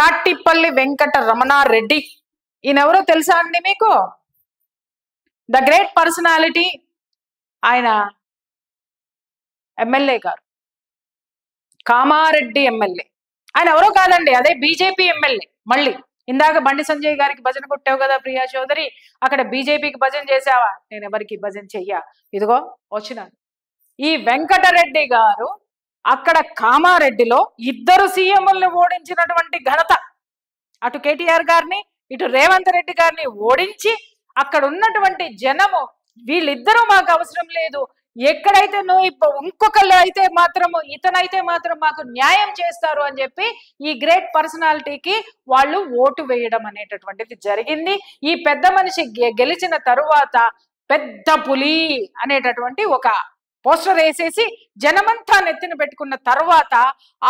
కాటిపల్లి వెంకట రమణారెడ్డి. ఈయనెవరో తెలుసా అండి మీకు? The great personality. ఆయన ఎమ్మెల్యే గారు, కామారెడ్డి ఎమ్మెల్యే. ఆయన ఎవరో కాదండి, అదే బీజేపీ ఎమ్మెల్యే. మళ్ళీ ఇందాక బండి సంజయ్ గారికి భజన కొట్టావు కదా ప్రియా చౌదరి, అక్కడ బీజేపీకి భజన చేసావా? నేను ఎవరికి భజన చెయ్యా, ఇదిగో వచ్చినాను. ఈ వెంకటరెడ్డి గారు అక్కడ కామారెడ్డిలో ఇద్దరు సీఎంలను ఓడించినటువంటి ఘనత, అటు కేటీఆర్ గారిని ఇటు రేవంత్ రెడ్డి గారిని ఓడించి అక్కడ ఉన్నటువంటి జనము వీళ్ళిద్దరూ మాకు అవసరం లేదు, ఎక్కడైతే నువ్వు ఇంకొకళ్ళు అయితే మాత్రము ఇతనైతే మాత్రం మాకు న్యాయం చేస్తారు అని చెప్పి ఈ గ్రేట్ పర్సనాలిటీకి వాళ్ళు ఓటు వేయడం అనేటటువంటిది జరిగింది. ఈ పెద్ద మనిషి గెలిచిన తరువాత పెద్ద పులి అనేటటువంటి ఒక పోస్టర్ వేసేసి జనమంతా నెత్తిన పెట్టుకున్న తర్వాత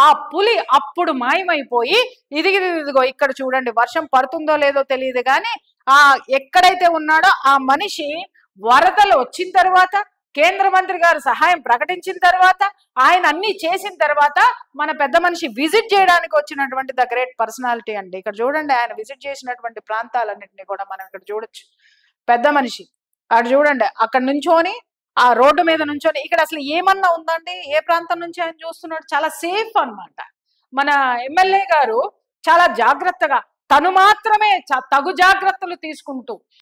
ఆ పులి అప్పుడు మాయమైపోయి ఇదిగో ఇక్కడ చూడండి, వర్షం పడుతుందో లేదో తెలియదు కానీ ఆ ఎక్కడైతే ఉన్నాడో ఆ మనిషి వరదలు వచ్చిన తర్వాత, కేంద్ర మంత్రి గారు సహాయం ప్రకటించిన తర్వాత, ఆయన అన్ని చేసిన తర్వాత మన పెద్ద మనిషి విజిట్ చేయడానికి వచ్చినటువంటి ద గ్రేట్ పర్సనాలిటీ అండి. ఇక్కడ చూడండి, ఆయన విజిట్ చేసినటువంటి ప్రాంతాలన్నింటినీ కూడా మనం ఇక్కడ చూడొచ్చు. పెద్ద మనిషి అక్కడ చూడండి, అక్కడ నుంచోని ఆ రోడ్డు మీద నుంచొని ఇక్కడ అసలు ఏమన్నా ఉందండి? ఏ ప్రాంతం నుంచి ఆయన చూస్తున్నాడు? చాలా సేఫ్ అన్నమాట. మన ఎమ్మెల్యే గారు చాలా జాగ్రత్తగా తను మాత్రమే తగు జాగ్రత్తలు తీసుకుంటూ